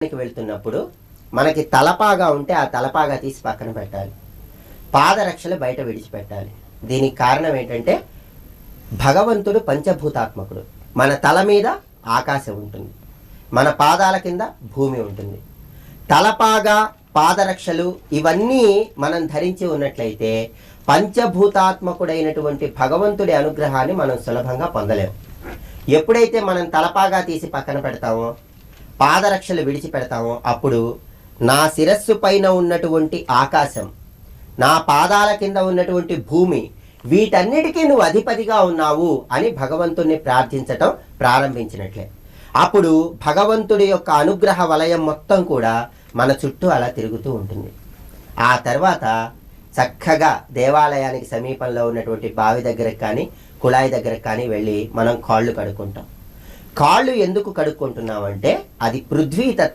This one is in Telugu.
వెళ్తున్నప్పుడు మనకి తలపాగా ఉంటే ఆ తలపాగా తీసి పక్కన పెట్టాలి. పాదరక్షలు బయట విడిచిపెట్టాలి. దీనికి కారణం ఏంటంటే భగవంతుడు పంచభూతాత్మకుడు. మన తల మీద ఆకాశం ఉంటుంది, మన పాదాల కింద భూమి ఉంటుంది. తలపాగా, పాదరక్షలు ఇవన్నీ మనం ధరించి ఉన్నట్లయితే పంచభూతాత్మకుడైనటువంటి భగవంతుడి అనుగ్రహాన్ని మనం సులభంగా పొందలేము. ఎప్పుడైతే మనం తలపాగా తీసి పక్కన పెడతామో, పాదరక్షలు విడిచిపెడతామో, అప్పుడు నా శిరస్సు పైన ఉన్నటువంటి ఆకాశం, నా పాదాల కింద ఉన్నటువంటి భూమి, వీటన్నిటికీ నువ్వు అధిపతిగా ఉన్నావు అని భగవంతుణ్ణి ప్రార్థించటం ప్రారంభించినట్లే. అప్పుడు భగవంతుడి యొక్క అనుగ్రహ వలయం మొత్తం కూడా మన చుట్టూ అలా తిరుగుతూ ఉంటుంది. ఆ తర్వాత చక్కగా దేవాలయానికి సమీపంలో ఉన్నటువంటి బావి దగ్గరకు కానీ కుళాయి దగ్గరకు కానీ వెళ్ళి మనం కాళ్ళు కడుక్కుంటాం. కాళ్ళు ఎందుకు కడుక్కుంటున్నామంటే అది పృథ్వీ తత్వం